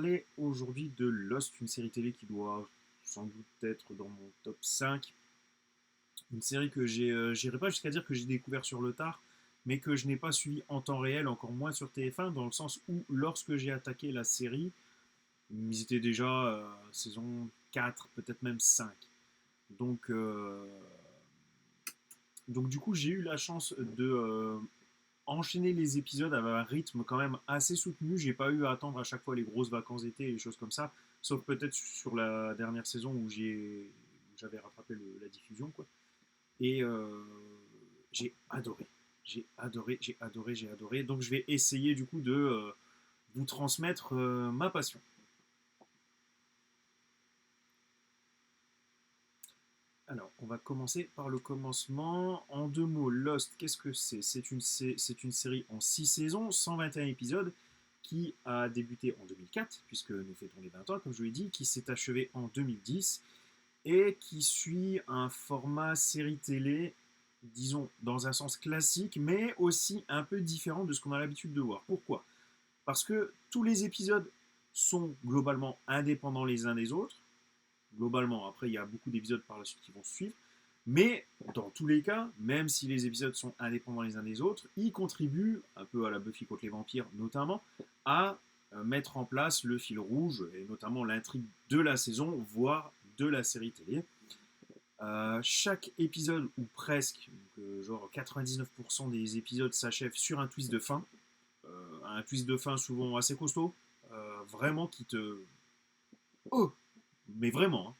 Parler aujourd'hui de Lost, une série télé qui doit sans doute être dans mon top 5. Une série que j'irai pas jusqu'à dire que j'ai découvert sur le tard, mais que je n'ai pas suivi en temps réel, encore moins sur TF1, dans le sens où lorsque j'ai attaqué la série, ils étaient déjà saison 4, peut-être même 5. Donc, euh, donc du coup, j'ai eu la chance de enchaîner les épisodes avec un rythme quand même assez soutenu. J'ai pas eu à attendre à chaque fois les grosses vacances d'été et les choses comme ça, sauf peut-être sur la dernière saison où j'avais rattrapé la diffusion, quoi. Et j'ai adoré. J'ai adoré, j'ai adoré, j'ai adoré. Donc je vais essayer du coup de vous transmettre ma passion. Alors, on va commencer par le commencement. En deux mots, Lost, qu'est-ce que c'est? C'est une série en 6 saisons, 121 épisodes, qui a débuté en 2004, puisque nous fêtons les 20 ans, comme je vous l'ai dit, qui s'est achevée en 2010, et qui suit un format série télé, disons, dans un sens classique, mais aussi un peu différent de ce qu'on a l'habitude de voir. Pourquoi? Parce que tous les épisodes sont globalement indépendants les uns des autres, globalement. Après, il y a beaucoup d'épisodes par la suite qui vont suivre. Mais dans tous les cas, même si les épisodes sont indépendants les uns des autres, ils contribuent, un peu à la Buffy contre les vampires notamment, à mettre en place le fil rouge, et notamment l'intrigue de la saison, voire de la série télé. Chaque épisode, ou presque, genre 99% des épisodes s'achèvent sur un twist de fin. Un twist de fin souvent assez costaud, vraiment qui te... Oh, mais vraiment, hein.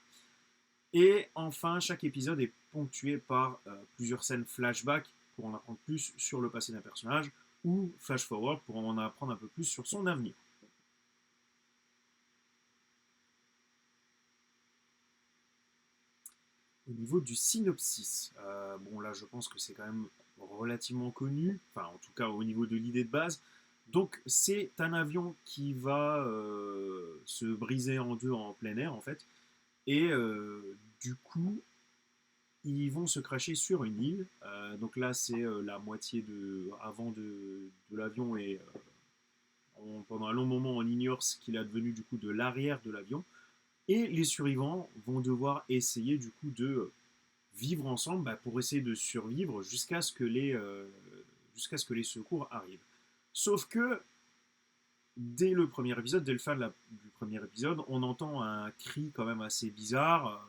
Et enfin, chaque épisode est ponctué par plusieurs scènes flashback pour en apprendre plus sur le passé d'un personnage, ou flash forward pour en apprendre un peu plus sur son avenir. Au niveau du synopsis, bon là je pense que c'est quand même relativement connu, enfin en tout cas au niveau de l'idée de base. Donc c'est un avion qui va se briser en deux en plein air en fait, et du coup ils vont se cracher sur une île. Donc là, c'est la moitié avant de l'avion et pendant un long moment, on ignore ce qu'il est devenu du coup de l'arrière de l'avion. Et les survivants vont devoir essayer du coup de vivre ensemble pour essayer de survivre jusqu'à ce que les secours arrivent. Sauf que dès le premier épisode, dès le fin du premier épisode, on entend un cri quand même assez bizarre,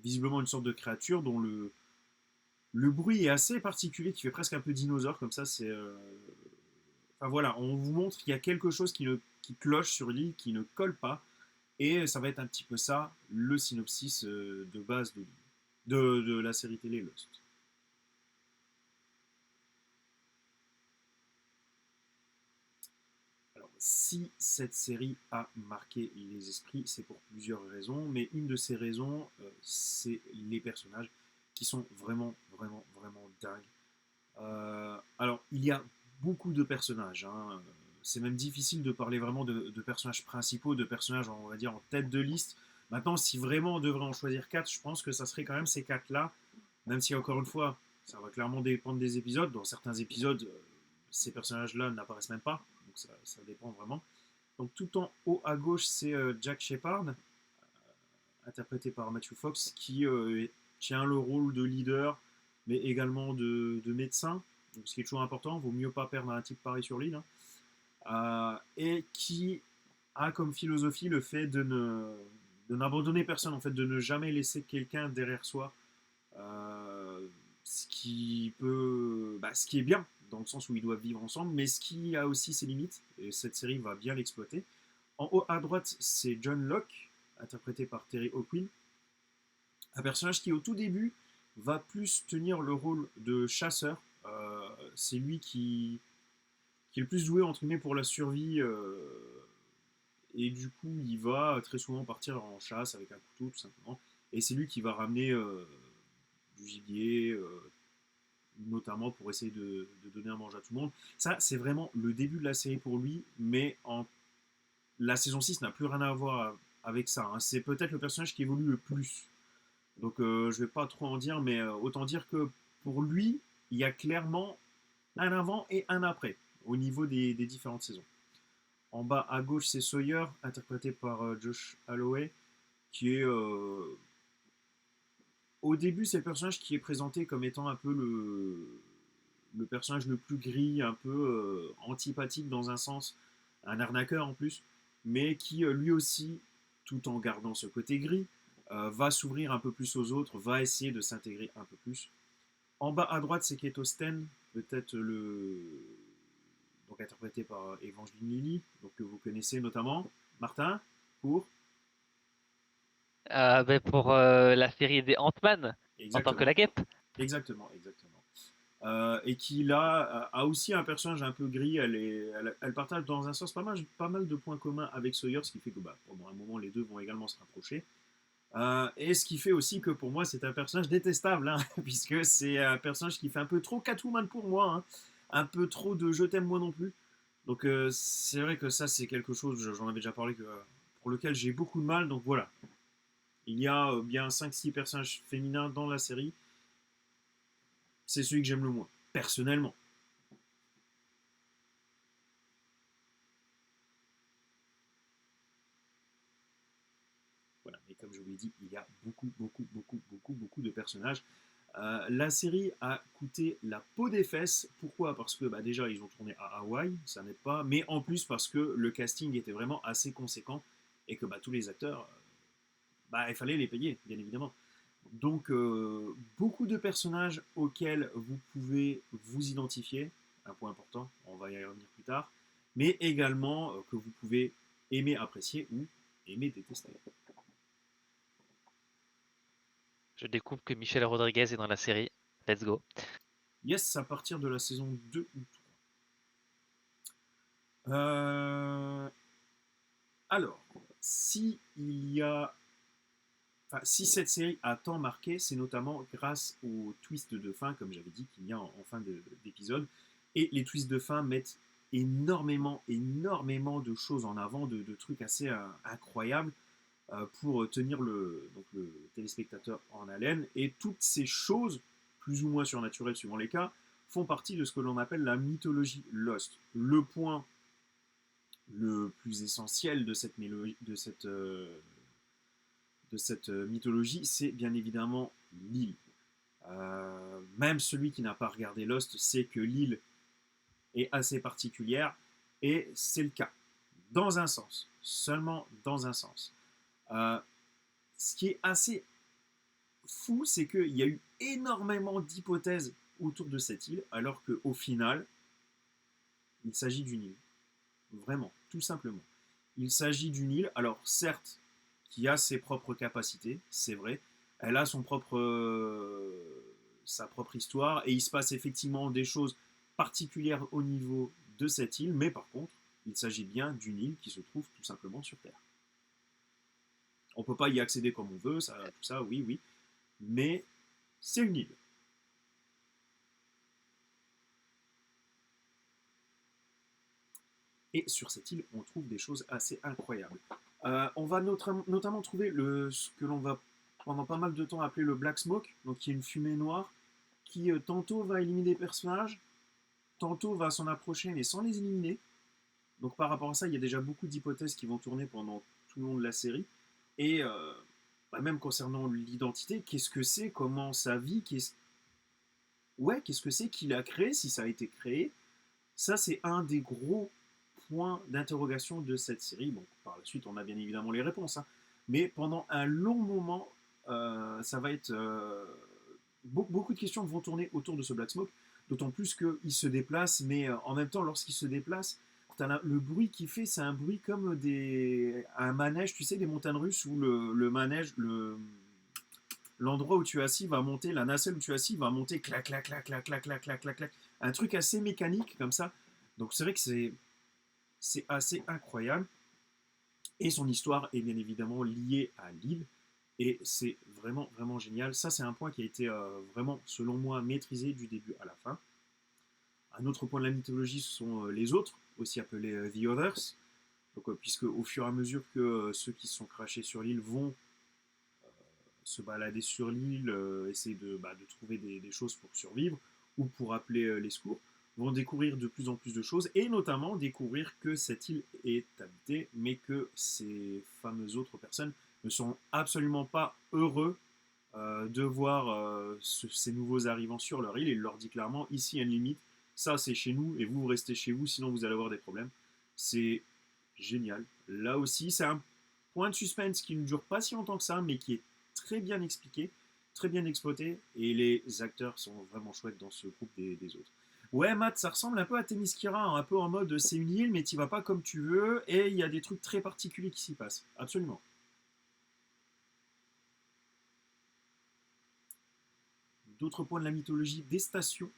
visiblement une sorte de créature dont le bruit est assez particulier, qui fait presque un peu dinosaure, comme ça, c'est... Enfin voilà, on vous montre qu'il y a quelque chose qui cloche sur l'île, qui ne colle pas, et ça va être un petit peu ça, le synopsis de base de la série télé Lost. Alors, si cette série a marqué les esprits, c'est pour plusieurs raisons, mais une de ces raisons, c'est les personnages qui sont vraiment, vraiment, vraiment dingues. Alors, il y a beaucoup de personnages, hein. C'est même difficile de parler vraiment de personnages principaux, de personnages, on va dire, en tête de liste. Maintenant, si vraiment on devrait en choisir quatre, je pense que ça serait quand même ces quatre-là, même si, encore une fois, ça va clairement dépendre des épisodes. Dans certains épisodes, ces personnages-là n'apparaissent même pas, donc ça dépend vraiment. Donc, tout en haut à gauche, c'est Jack Shepard, interprété par Matthew Fox, qui tient le rôle de leader, mais également de médecin, donc ce qui est toujours important. Vaut mieux pas perdre un type pareil sur l'île, hein. Et qui a comme philosophie le fait de n'abandonner personne, en fait, de ne jamais laisser quelqu'un derrière soi, ce qui est bien dans le sens où ils doivent vivre ensemble, mais ce qui a aussi ses limites, et cette série va bien l'exploiter. En haut à droite, c'est John Locke, interprété par Terry O'Quinn, un personnage qui au tout début va plus tenir le rôle de chasseur. C'est lui qui est le plus doué entre guillemets pour la survie, et du coup il va très souvent partir en chasse avec un couteau tout simplement. Et c'est lui qui va ramener du gibier, notamment pour essayer de donner à manger à tout le monde. Ça c'est vraiment le début de la série pour lui, mais la saison 6 n'a plus rien à voir avec ça, hein. C'est peut-être le personnage qui évolue le plus. Donc je vais pas trop en dire, mais autant dire que pour lui, il y a clairement un avant et un après au niveau des différentes saisons. En bas à gauche, c'est Sawyer, interprété par Josh Holloway, qui est au début, c'est le personnage qui est présenté comme étant un peu le personnage le plus gris, un peu antipathique dans un sens, un arnaqueur en plus, mais qui lui aussi, tout en gardant ce côté gris, va s'ouvrir un peu plus aux autres, va essayer de s'intégrer un peu plus. En bas à droite, c'est Kate Austen, peut-être donc interprété par Evangeline Lilly, donc que vous connaissez notamment. Martin, pour Ben, pour la série des Ant-Man, en tant que exactement, la guêpe. exactement. Et qui là a aussi un personnage un peu gris. Elle partage dans un sens pas mal de points communs avec Sawyer, ce qui fait que bah, pendant un moment les deux vont également se rapprocher. Et ce qui fait aussi que pour moi c'est un personnage détestable, hein, puisque c'est un personnage qui fait un peu trop Catwoman pour moi, hein, un peu trop de je t'aime moi non plus. Donc c'est vrai que ça c'est quelque chose, j'en avais déjà parlé, pour lequel j'ai beaucoup de mal. Donc voilà, il y a bien 5-6 personnages féminins dans la série, c'est celui que j'aime le moins, personnellement. Voilà. Et comme je vous l'ai dit, il y a beaucoup de personnages. La série a coûté la peau des fesses. Pourquoi? Parce que bah, déjà, ils ont tourné à Hawaï, ça n'aide pas. Mais en plus, parce que le casting était vraiment assez conséquent et que bah, tous les acteurs, bah, il fallait les payer, bien évidemment. Donc, beaucoup de personnages auxquels vous pouvez vous identifier, un point important, on va y revenir plus tard, mais également que vous pouvez aimer apprécier ou aimer détester. Je découvre que Michelle Rodriguez est dans la série. Let's go. Yes, à partir de la saison 2 ou 3. Alors, si il y a, enfin, si cette série a tant marqué, c'est notamment grâce au twist de fin, comme j'avais dit qu'il y a en fin d'épisode. Et les twists de fin mettent énormément de choses en avant, de trucs assez incroyables pour tenir donc le téléspectateur en haleine. Et toutes ces choses, plus ou moins surnaturelles suivant les cas, font partie de ce que l'on appelle la mythologie Lost. Le point le plus essentiel de cette mythologie, c'est bien évidemment l'île. Même celui qui n'a pas regardé Lost sait que l'île est assez particulière, et c'est le cas. Dans un sens, seulement dans un sens. Euh, Ce qui est assez fou, c'est qu'il y a eu énormément d'hypothèses autour de cette île, alors qu'au final, il s'agit d'une île. Vraiment, tout simplement. Il s'agit d'une île, alors certes, qui a ses propres capacités, c'est vrai. Elle a sa propre histoire, et il se passe effectivement des choses particulières au niveau de cette île, mais par contre, il s'agit bien d'une île qui se trouve tout simplement sur Terre. On ne peut pas y accéder comme on veut, ça, tout ça, oui, oui, mais c'est une île. Et sur cette île, on trouve des choses assez incroyables. On va notamment trouver ce que l'on va pendant pas mal de temps appeler le Black Smoke, donc qui est une fumée noire, qui tantôt va éliminer des personnages, tantôt va s'en approcher mais sans les éliminer. Donc par rapport à ça, il y a déjà beaucoup d'hypothèses qui vont tourner pendant tout le long de la série. Et bah, même concernant l'identité, qu'est-ce que c'est, comment ça vit, qu'est-ce que c'est qu'il a créé, si ça a été créé. Ça, c'est un des gros points d'interrogation de cette série. Bon, par la suite, on a bien évidemment les réponses, hein. Mais pendant un long moment, ça va être beaucoup de questions vont tourner autour de ce Black Smoke, d'autant plus qu'il se déplace, mais en même temps, lorsqu'il se déplace, le bruit qu'il fait, c'est un bruit comme un manège, tu sais, des montagnes russes où le manège, l'endroit où tu es assis va monter, la nacelle où tu es assis va monter, clac, clac, clac, clac, clac, clac, clac, clac, clac. Un truc assez mécanique comme ça. Donc c'est vrai que c'est assez incroyable. Et son histoire est bien évidemment liée à l'île. Et c'est vraiment génial. Ça, c'est un point qui a été vraiment, selon moi, maîtrisé du début à la fin. Un autre point de la mythologie, ce sont les autres, aussi appelés The Others. Donc, puisque au fur et à mesure que ceux qui se sont crachés sur l'île vont se balader sur l'île, essayer de trouver des choses pour survivre ou pour appeler les secours, vont découvrir de plus en plus de choses, et notamment découvrir que cette île est habitée, mais que ces fameuses autres personnes ne sont absolument pas heureux de voir ces nouveaux arrivants sur leur île, et il leur dit clairement, ici il y a une limite, ça c'est chez nous, et vous restez chez vous, sinon vous allez avoir des problèmes. C'est génial. Là aussi, c'est un point de suspense qui ne dure pas si longtemps que ça, mais qui est très bien expliqué, très bien exploité, et les acteurs sont vraiment chouettes dans ce groupe des autres. Ouais, Matt, ça ressemble un peu à Themyscira, hein, un peu en mode c'est une île, mais tu vas pas comme tu veux, et il y a des trucs très particuliers qui s'y passent. Absolument. D'autres points de la mythologie des stations.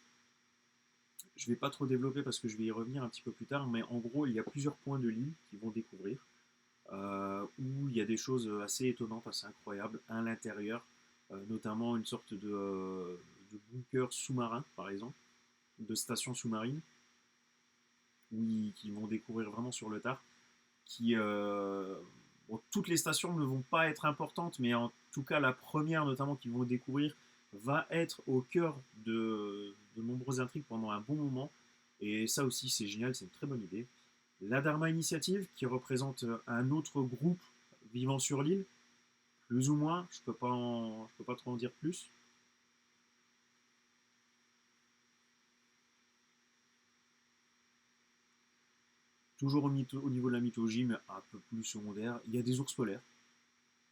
Je ne vais pas trop développer parce que je vais y revenir un petit peu plus tard, mais en gros, il y a plusieurs points de l'île qu'ils vont découvrir, où il y a des choses assez étonnantes, assez incroyables à l'intérieur, notamment une sorte de bunker sous-marin, par exemple, de station sous-marine, qui vont découvrir vraiment sur le tard, qui, bon, toutes les stations ne vont pas être importantes, mais en tout cas la première notamment qu'ils vont découvrir va être au cœur de nombreuses intrigues pendant un bon moment. Et ça aussi c'est génial, c'est une très bonne idée. La Dharma Initiative qui représente un autre groupe vivant sur l'île, plus ou moins, je peux pas trop en dire plus. Toujours au niveau de la mythologie, mais un peu plus secondaire, il y a des ours polaires.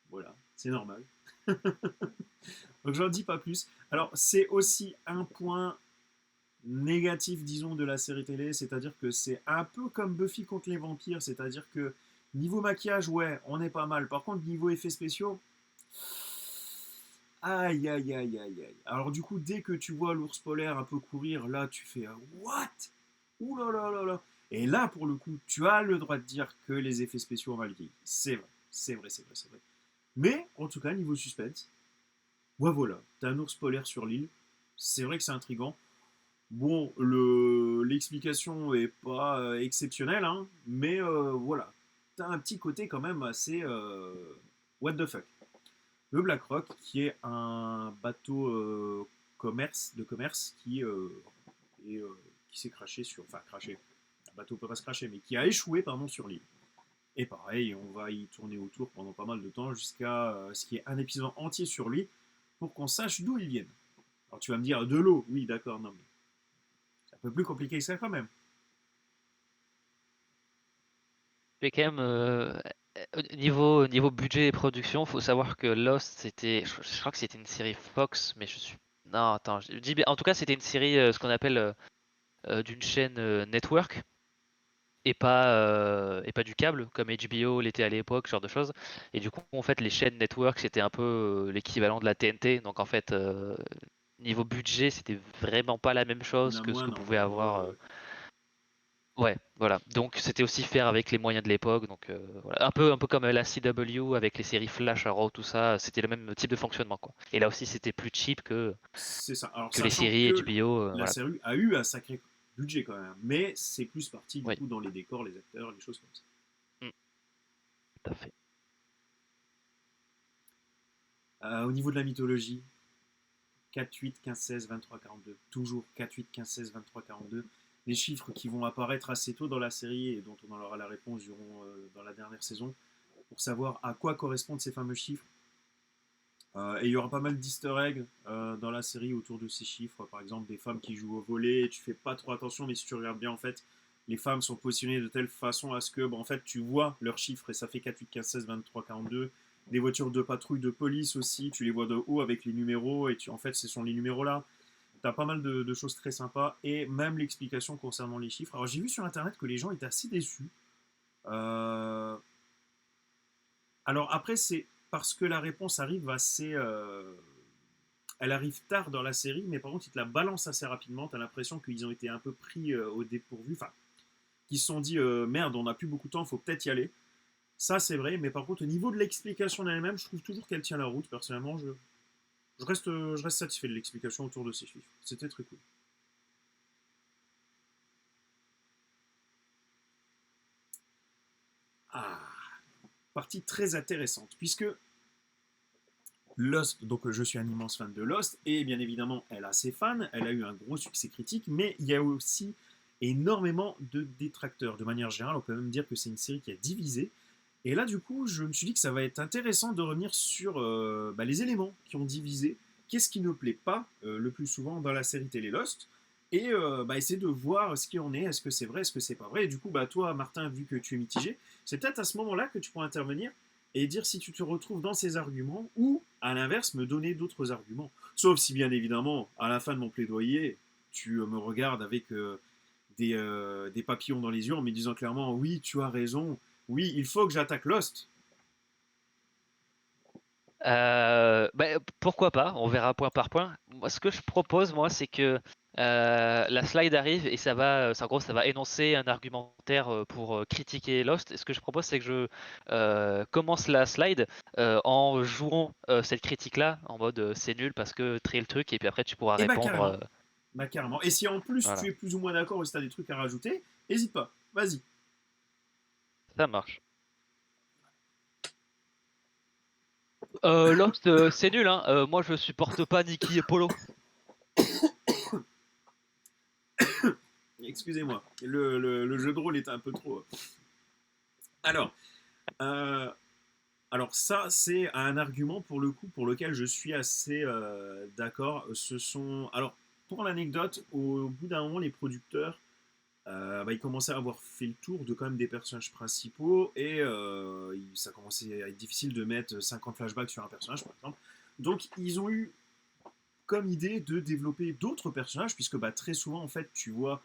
Voilà, c'est normal. Donc j'en dis pas plus. Alors c'est aussi un point négatif, disons, de la série télé, c'est-à-dire que c'est un peu comme Buffy contre les vampires, c'est-à-dire que niveau maquillage, ouais, on est pas mal. Par contre, niveau effets spéciaux, aïe aïe aïe aïe aïe. Alors du coup, dès que tu vois l'ours polaire un peu courir, là tu fais what? Ouh là là là là. Et là, pour le coup, tu as le droit de dire que les effets spéciaux ont mal vieilli. C'est vrai, c'est vrai, c'est vrai, c'est vrai. Mais en tout cas, niveau suspense, ouais, voilà, t'as un ours polaire sur l'île. C'est vrai que c'est intriguant. Bon, l'explication est pas exceptionnelle, hein, mais voilà. T'as un petit côté quand même assez what the fuck. Le Black Rock, qui est un bateau de commerce qui s'est craché sur. Enfin, craché. Un bateau peut pas se cracher, mais qui a échoué pardon, sur l'île. Et pareil, on va y tourner autour pendant pas mal de temps jusqu'à ce qu'il y ait un épisode entier sur lui pour qu'on sache d'où ils viennent. Alors tu vas me dire de l'eau, oui d'accord, non mais c'est un peu plus compliqué que ça quand même. Mais quand même, niveau budget et production, faut savoir que Lost, je crois que c'était une série Fox, mais je suis, non, attends, je dis bien, en tout cas, c'était une série, ce qu'on appelle d'une chaîne network et pas du câble comme HBO l'était à l'époque, ce genre de choses. Et du coup, en fait, les chaînes network, c'était un peu l'équivalent de la TNT. Donc, en fait, niveau budget, c'était vraiment pas la même Il y en chose a que ce moins, que non. pouvait avoir. Ouais, voilà. Donc c'était aussi faire avec les moyens de l'époque. Donc voilà. Un peu comme la CW avec les séries Flash, Arrow, tout ça. C'était le même type de fonctionnement, quoi. Et là aussi, c'était plus cheap C'est ça. Alors que les sachant séries que HBO. la Voilà. série a eu un sacré budget quand même, mais c'est plus parti du Oui, coup dans les décors, les acteurs, les choses comme ça. mm, tout à fait. Au niveau de la mythologie, 4, 8, 15, 16, 23, 42. Toujours 4, 8, 15, 16, 23, 42. Les chiffres qui vont apparaître assez tôt dans la série et dont on aura la réponse dans la dernière saison pour savoir à quoi correspondent ces fameux chiffres. Et il y aura pas mal d'easter eggs dans la série autour de ces chiffres. Par exemple, des femmes qui jouent au volet, tu fais pas trop attention, mais si tu regardes bien, en fait, les femmes sont positionnées de telle façon à ce que, en fait, tu vois leurs chiffres et ça fait 4, 8, 15, 16, 23, 42. Des voitures de patrouille de police aussi, tu les vois de haut avec les numéros et en fait, ce sont les numéros là. T'as pas mal de choses très sympas et même l'explication concernant les chiffres. Alors, j'ai vu sur internet que les gens étaient assez déçus. Euh, alors, après, c'est parce que la réponse arrive assez. Elle arrive tard dans la série, mais par contre, ils te la balancent assez rapidement. T'as l'impression qu'ils ont été un peu pris au dépourvu. Enfin, qu'ils se sont dit merde, on n'a plus beaucoup de temps, il faut peut-être y aller. Ça, c'est vrai, mais par contre, au niveau de l'explication d'elle-même, je trouve toujours qu'elle tient la route. Personnellement, je reste satisfait de l'explication autour de ces chiffres. C'était très cool. Ah, partie très intéressante, puisque Lost, donc je suis un immense fan de Lost, et bien évidemment, elle a ses fans, elle a eu un gros succès critique, mais il y a aussi énormément de détracteurs. De manière générale, on peut même dire que c'est une série qui a divisé. Et là, du coup, je me suis dit que ça va être intéressant de revenir sur les éléments qui ont divisé. Qu'est-ce qui ne plaît pas le plus souvent dans la série télé Lost et essayer de voir ce qu'il en est, est-ce que c'est vrai, est-ce que c'est pas vrai. Et du coup, toi, Martin, vu que tu es mitigé, c'est peut-être à ce moment-là que tu pourras intervenir et dire si tu te retrouves dans ces arguments ou, à l'inverse, me donner d'autres arguments. Sauf si, bien évidemment, à la fin de mon plaidoyer, tu me regardes avec des papillons dans les yeux en me disant clairement oui, tu as raison, oui, il faut que j'attaque Lost. Pourquoi pas, on verra point par point. Moi, ce que je propose, moi, c'est que la slide arrive et en gros, ça va énoncer un argumentaire pour critiquer Lost. Et ce que je propose, c'est que je commence la slide en jouant cette critique-là, en mode c'est nul parce que trier le truc, et puis après tu pourras Et bah répondre. carrément. Bah carrément. Et si en plus tu Voilà, es plus ou moins d'accord ou si tu as des trucs à rajouter, n'hésite pas. Vas-y. ça marche. Lost, c'est nul, hein. Moi, je supporte pas Nikki et Polo. Excusez-moi. Le jeu de rôle est un peu trop. Alors, euh, alors ça, c'est un argument pour le coup pour lequel je suis assez d'accord. Ce sont. Alors, pour l'anecdote, au bout d'un moment, les producteurs ils commençaient à avoir fait le tour de quand même des personnages principaux et ça commençait à être difficile de mettre 50 flashbacks sur un personnage par exemple. Donc ils ont eu comme idée de développer d'autres personnages puisque très souvent en fait tu vois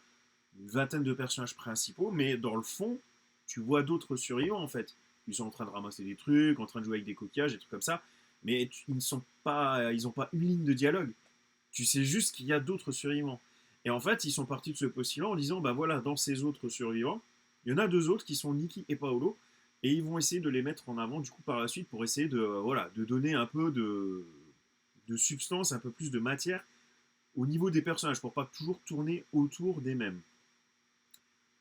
une vingtaine de personnages principaux mais dans le fond tu vois d'autres survivants en fait. Ils sont en train de ramasser des trucs, en train de jouer avec des coquillages, des trucs comme ça, mais ils n'ont pas une ligne de dialogue. Tu sais juste qu'il y a d'autres survivants. Et en fait, ils sont partis de ce postulat en disant, bah voilà, dans ces autres survivants, il y en a deux autres qui sont Nikki et Paolo, et ils vont essayer de les mettre en avant du coup par la suite pour essayer de, voilà, de donner un peu de substance, un peu plus de matière au niveau des personnages, pour pas toujours tourner autour des mêmes.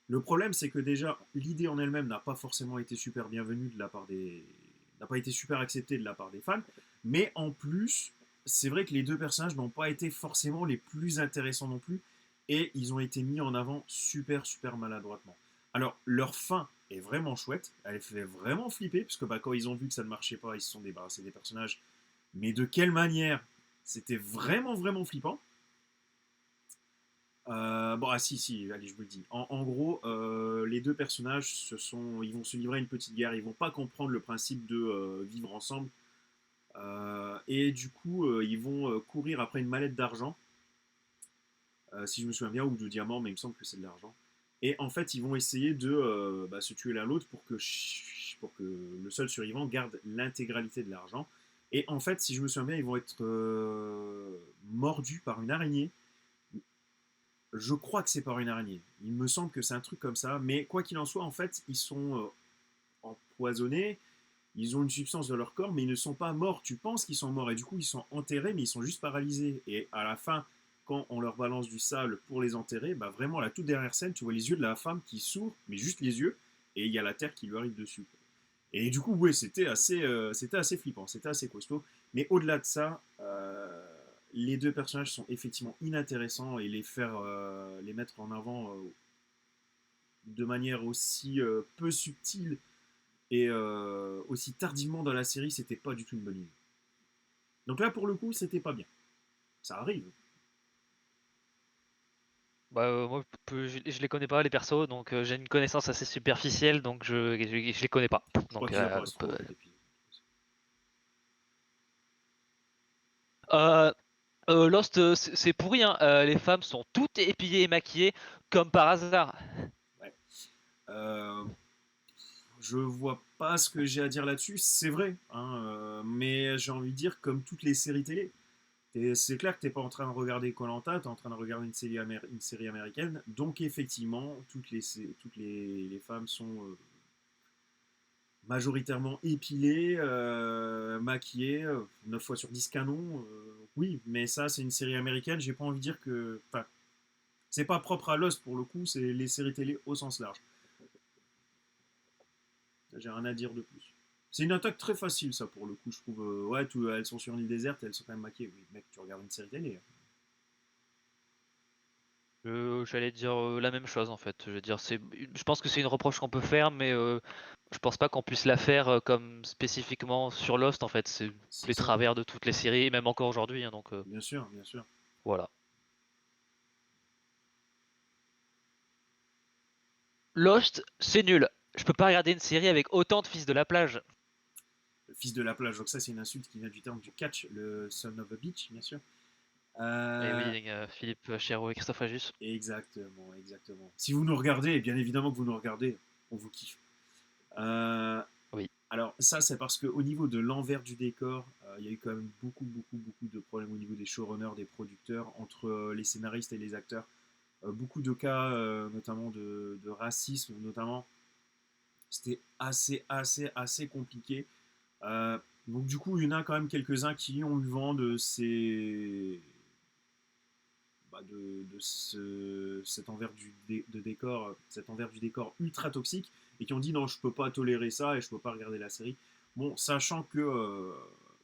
Le problème, c'est que déjà, l'idée en elle-même n'a pas forcément été super bienvenue de la part des, n'a pas été super acceptée de la part des fans, mais en plus, c'est vrai que les deux personnages n'ont pas été forcément les plus intéressants non plus, et ils ont été mis en avant super maladroitement. Alors, leur fin est vraiment chouette, elle fait vraiment flipper, puisque quand ils ont vu que ça ne marchait pas, ils se sont débarrassés des personnages, mais de quelle manière? C'était vraiment flippant. Si, allez, je vous le dis. En gros, les deux personnages, ils vont se livrer à une petite guerre. Ils vont pas comprendre le principe de vivre ensemble. Et du coup, ils vont courir après une mallette d'argent, si je me souviens bien, ou de diamants, mais il me semble que c'est de l'argent. Et en fait, ils vont essayer de se tuer l'un l'autre pour que le seul survivant garde l'intégralité de l'argent. Et en fait, si je me souviens bien, ils vont être mordus par une araignée. Je crois que c'est par une araignée. Il me semble que c'est un truc comme ça. Mais quoi qu'il en soit, en fait, ils sont empoisonnés. Ils ont une substance dans leur corps, mais ils ne sont pas morts. Tu penses qu'ils sont morts et du coup, ils sont enterrés, mais ils sont juste paralysés. Et à la fin, quand on leur balance du sable pour les enterrer, vraiment, la toute dernière scène, tu vois les yeux de la femme qui s'ouvrent, mais juste les yeux, et il y a la terre qui lui arrive dessus. Et du coup, ouais, c'était assez flippant, c'était assez costaud. Mais au-delà de ça, les deux personnages sont effectivement inintéressants et les mettre en avant de manière aussi peu subtile et aussi tardivement dans la série, c'était pas du tout une bonne idée. Donc là, pour le coup, c'était pas bien. Ça arrive. Moi, je les connais pas les persos, donc j'ai une connaissance assez superficielle, donc je les connais pas. Je crois Donc, qu'ils apparaissent trop dans les épisodes. euh, Lost, c'est pourri, hein. Les femmes sont toutes épillées et maquillées comme par hasard. Ouais. Euh, je vois pas ce que j'ai à dire là-dessus. C'est vrai, hein, mais j'ai envie de dire comme toutes les séries télé. C'est clair que t'es pas en train de regarder koh t'es en train de regarder une série américaine. Donc effectivement, toutes les femmes sont majoritairement épilées, maquillées, 9 fois sur 10 canon. Oui, mais ça c'est une série américaine, j'ai pas envie de dire que... Enfin, c'est pas propre à Lost pour le coup, c'est les séries télé au sens large. J'ai rien à dire de plus. C'est une attaque très facile, ça, pour le coup, je trouve. Ouais, elles sont sur une île déserte, elles sont quand même maquillées. Oui, mec, tu regardes une série télé. J'allais dire la même chose en fait. Je veux dire, je pense que c'est une reproche qu'on peut faire, mais je pense pas qu'on puisse la faire comme spécifiquement sur Lost en fait. C'est C'est les ça, travers de toutes les séries, même encore aujourd'hui, hein, donc bien sûr, bien sûr. voilà. Lost, c'est nul. Je peux pas regarder une série avec autant de fils de la plage. Le fils de la plage, donc ça, c'est une insulte qui vient du terme du catch, le son of a beach, bien sûr. Et Euh, oui, Philippe Chéreau et Christophe Ajus. exactement, exactement. Si vous nous regardez, bien évidemment que vous nous regardez, on vous kiffe. Euh, Oui. alors ça, c'est parce qu'au niveau de l'envers du décor, il y a eu quand même beaucoup de problèmes au niveau des showrunners, des producteurs, entre les scénaristes et les acteurs. Beaucoup de cas, notamment de racisme, notamment, c'était assez compliqué. Euh, donc du coup, il y en a quand même quelques-uns qui ont eu vent de ces cet envers de décor, cet envers du décor ultra toxique, et qui ont dit non, je peux pas tolérer ça et je peux pas regarder la série. Bon, sachant que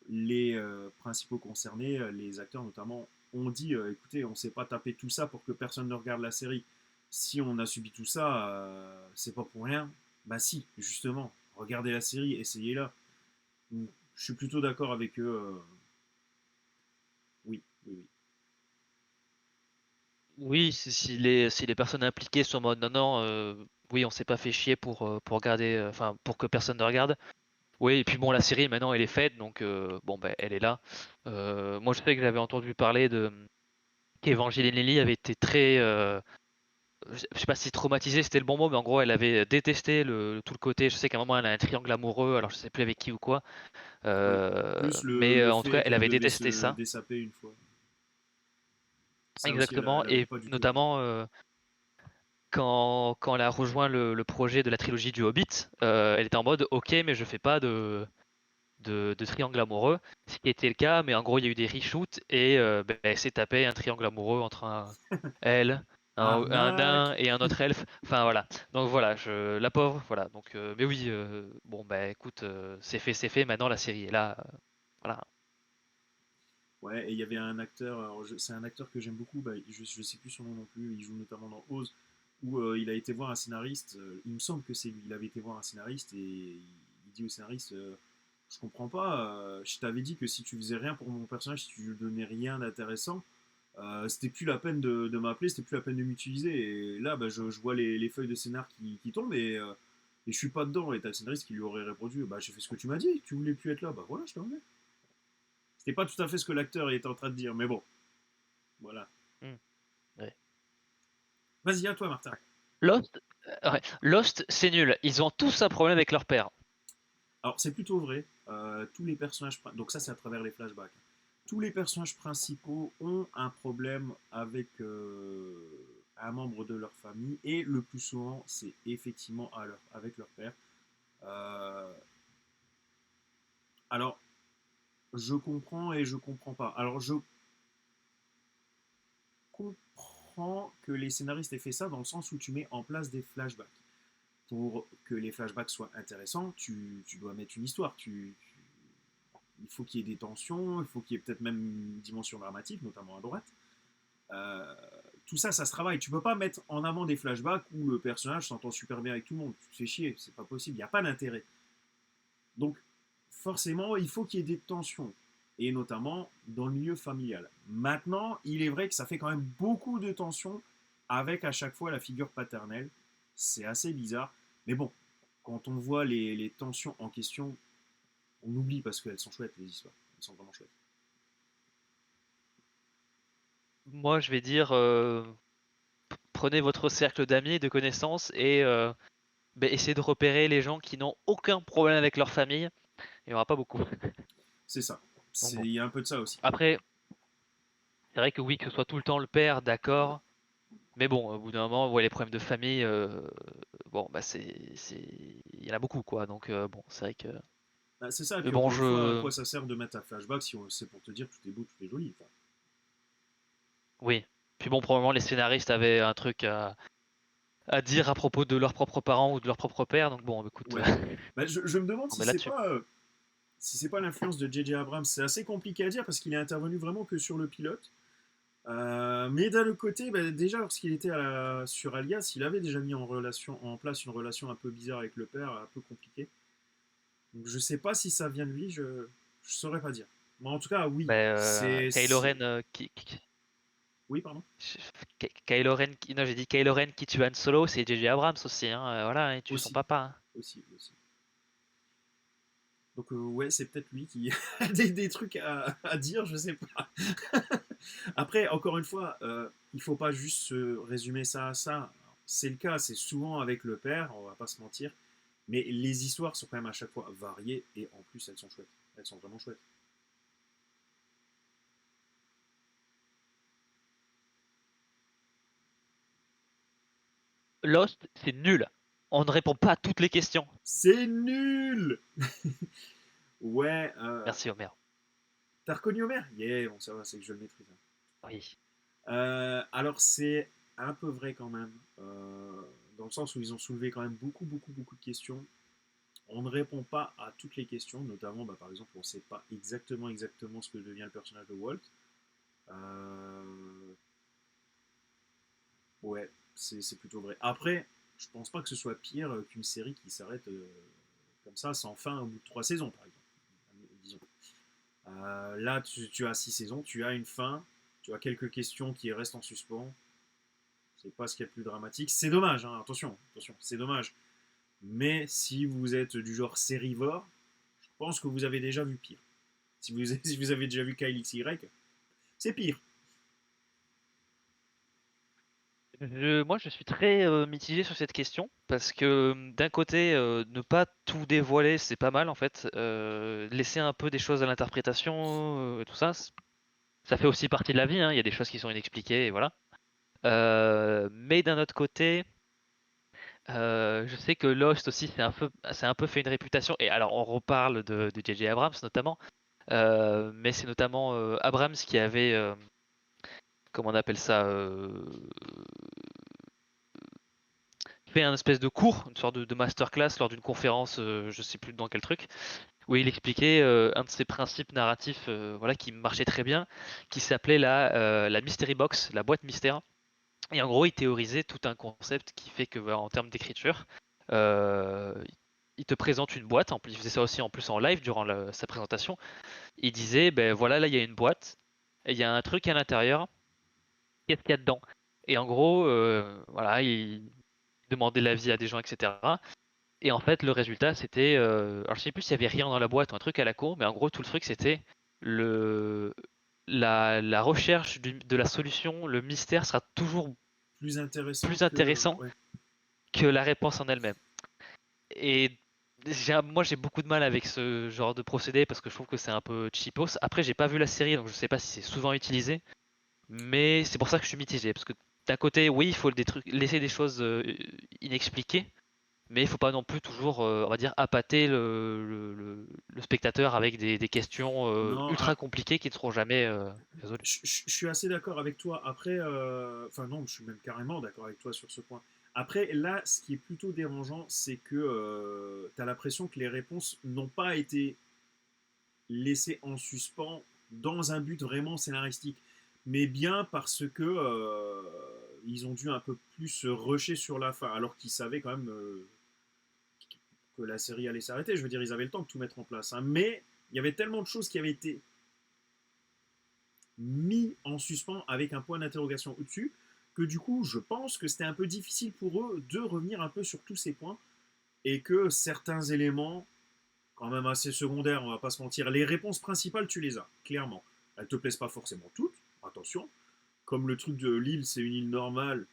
les principaux concernés, les acteurs notamment, ont dit écoutez, on s'est pas tapé tout ça pour que personne ne regarde la série. Si on a subi tout ça, c'est pas pour rien. Bah si, justement, regardez la série, essayez-la. Je suis plutôt d'accord avec eux. Oui, oui, oui. Oui, si les personnes impliquées sont en mode non, non, oui, on s'est pas fait chier pour regarder, enfin, pour que personne ne regarde. Oui, et puis bon, la série maintenant elle est faite, donc bon, ben, elle est là. Moi, je sais que j'avais entendu parler de qu'Evangeline Lilly avait été très, je sais pas si traumatisée c'était le bon mot, mais en gros, elle avait détesté tout le côté. Je sais qu'à un moment, elle a un triangle amoureux, alors je sais plus avec qui ou quoi, Oui. Plus mais le en tout fait cas, elle qu'elle avait devait détesté se ça, dessaper une fois. Ça aussi, exactement, elle avait et pas du tout aimé. notamment. Quand elle a rejoint le projet de la trilogie du Hobbit, elle était en mode ok, mais je fais pas de triangle amoureux, ce qui était le cas, mais en gros il y a eu des reshoots et ben, elle s'est tapé un triangle amoureux entre elle, un Arnaque. nain et un autre elfe. Enfin voilà. Donc voilà, la pauvre, voilà. Donc mais oui, bon bah écoute, c'est fait. Maintenant la série est là, voilà. Ouais, et il y avait un acteur, c'est un acteur que j'aime beaucoup, bah, je sais plus son nom non plus, il joue notamment dans Oz, où il a été voir un scénariste, il me semble que c'est lui, il avait été voir un scénariste et il dit au scénariste je comprends pas, je t'avais dit que si tu faisais rien pour mon personnage, si tu lui donnais rien d'intéressant, c'était plus la peine de m'appeler, c'était plus la peine de m'utiliser. Et là, bah, je vois les feuilles de scénar qui tombent et je suis pas dedans. Et t'as le scénariste qui lui aurait répondu bah, j'ai fait ce que tu m'as dit, tu voulais plus être là. Bah voilà, je t'en remets. C'était pas tout à fait ce que l'acteur était en train de dire, mais bon, voilà. Hmm, ouais. Vas-y, à toi, Martin. Lost, ouais. Lost, c'est nul. Ils ont tous un problème avec leur père. Alors, c'est plutôt vrai. Tous les personnages. Donc, ça, c'est à travers les flashbacks. Tous les personnages principaux ont un problème avec un membre de leur famille. Et le plus souvent, c'est effectivement avec leur père. Euh, alors, je comprends et je comprends pas. Alors, je comprends que les scénaristes aient fait ça dans le sens où tu mets en place des flashbacks. Pour que les flashbacks soient intéressants, tu dois mettre une histoire. Il faut qu'il y ait des tensions, il faut qu'il y ait peut-être même une dimension dramatique, notamment à droite. Euh, tout ça, ça se travaille. Tu peux pas mettre en avant des flashbacks où le personnage s'entend super bien avec tout le monde. Tu te fais chier, c'est pas possible. Il n'y a pas d'intérêt. Donc, forcément, il faut qu'il y ait des tensions, et notamment dans le milieu familial. Maintenant, il est vrai que ça fait quand même beaucoup de tensions avec à chaque fois la figure paternelle. C'est assez bizarre, mais bon, quand on voit les tensions en question, on oublie parce qu'elles sont chouettes, les histoires. Elles sont vraiment chouettes. Moi, je vais dire, prenez votre cercle d'amis et de connaissances et essayez de repérer les gens qui n'ont aucun problème avec leur famille. Il n'y en aura pas beaucoup. C'est ça. Donc bon. Il y a un peu de ça aussi. Après, c'est vrai que oui, que ce soit tout le temps le père, d'accord. Mais bon, au bout d'un moment, ouais, les problèmes de famille, bon, bah il y en a beaucoup, quoi. Donc bon, c'est vrai que. Bah, c'est ça, et Mais puis bon, encore une fois, à je. quoi ça sert de mettre un flashback si c'est pour te dire tout est beau, tout est joli. Enfin, Oui. Puis bon, probablement les scénaristes avaient un truc à dire à propos de leurs propres parents ou de leur propre père. Donc bon, écoute, Ouais. Bah, je me demande on est là-dessus. si c'est pas l'influence de J.J. Abrams. C'est assez compliqué à dire parce qu'il est intervenu vraiment que sur le pilote. Mais d'un autre côté, bah, déjà lorsqu'il était sur Alias, il avait déjà mis en place une relation un peu bizarre avec le père, un peu compliquée. Donc je sais pas si ça vient de lui, je saurais pas dire. Mais en tout cas, oui, Kylo Ren, oui, pardon. Kylo Ren, non, j'ai dit Kylo Ren qui tue Han Solo, c'est J.J. Abrams aussi, hein, voilà, il tue son Aussi, papa. Hein. aussi. Donc ouais, c'est peut-être lui qui a des trucs à dire, je sais pas. Après, encore une fois, il faut pas juste se résumer ça à ça. C'est le cas, c'est souvent avec le père, on va pas se mentir. Mais les histoires sont quand même à chaque fois variées et en plus elles sont chouettes. Elles sont vraiment chouettes. Lost, c'est nul. On ne répond pas à toutes les questions. C'est nul. Ouais, Merci Homer. t'as reconnu Homer? Yeah, bon ça va, c'est que je le maîtrise. Oui. Alors c'est un peu vrai quand même, dans le sens où ils ont soulevé quand même beaucoup de questions. On ne répond pas à toutes les questions, notamment par exemple on ne sait pas exactement ce que devient le personnage de Walt. Euh, ouais, c'est plutôt vrai. Après, je pense pas que ce soit pire qu'une série qui s'arrête comme ça sans fin au bout de 3 saisons par exemple. Disons. Là tu as 6 saisons, tu as une fin, tu as quelques questions qui restent en suspens. C'est pas ce qu'il y a de plus dramatique. C'est dommage, hein, attention, c'est dommage. Mais si vous êtes du genre sérivore, je pense que vous avez déjà vu pire. Si vous, si vous avez déjà vu KLXY, c'est pire. Moi, je suis très mitigé sur cette question parce que d'un côté, ne pas tout dévoiler, c'est pas mal en fait. Laisser un peu des choses à l'interprétation, tout ça, ça fait aussi partie de la vie. Hein. Il y a des choses qui sont inexpliquées et voilà. Mais d'un autre côté, je sais que Lost aussi, c'est un peu fait une réputation. Et alors, on reparle de J.J. Abrams notamment, mais c'est notamment Abrams qui avait, comment on appelle ça, fait un espèce de cours, une sorte de masterclass lors d'une conférence, je sais plus dans quel truc, où il expliquait un de ses principes narratifs, voilà, qui marchait très bien, qui s'appelait la mystery box, la boîte mystère. Et en gros, il théorisait tout un concept qui fait que, en termes d'écriture, euh, il te présente une boîte. Il faisait ça aussi en plus en live durant sa présentation. Il disait, ben voilà, là il y a une boîte, et il y a un truc à l'intérieur. Qu'est-ce qu'il y a dedans? Et en gros, voilà, il demandait l'avis à des gens, etc. Et en fait, le résultat, c'était, alors je sais plus s'il y avait rien dans la boîte ou un truc à la con, mais en gros, tout le truc, c'était le la recherche de la solution, le mystère sera toujours Plus intéressant plus que. intéressant Ouais. que la réponse en elle-même. Et moi j'ai beaucoup de mal avec ce genre de procédé parce que je trouve que c'est un peu cheapos. Après j'ai pas vu la série donc je sais pas si c'est souvent utilisé, mais c'est pour ça que je suis mitigé parce que d'un côté oui il faut laisser des choses inexpliquées, mais il faut pas non plus toujours on va dire appâter le spectateur avec des questions Non, ultra compliquées qui ne seront jamais résolues. je suis assez d'accord avec toi. Après, enfin non, je suis même carrément d'accord avec toi sur ce point. Après, là, ce qui est plutôt dérangeant, c'est que tu as l'impression que les réponses n'ont pas été laissées en suspens dans un but vraiment scénaristique, mais bien parce que ils ont dû un peu plus se rusher sur la fin, alors qu'ils savaient quand même que la série allait s'arrêter. Je veux dire, ils avaient le temps de tout mettre en place. Hein. Mais il y avait tellement de choses qui avaient été mis en suspens avec un point d'interrogation au-dessus que du coup, je pense que c'était un peu difficile pour eux de revenir un peu sur tous ces points et que certains éléments, quand même assez secondaires, on va pas se mentir, les réponses principales, tu les as, clairement. Elles te plaisent pas forcément toutes, attention. Comme le truc de l'île, c'est une île normale.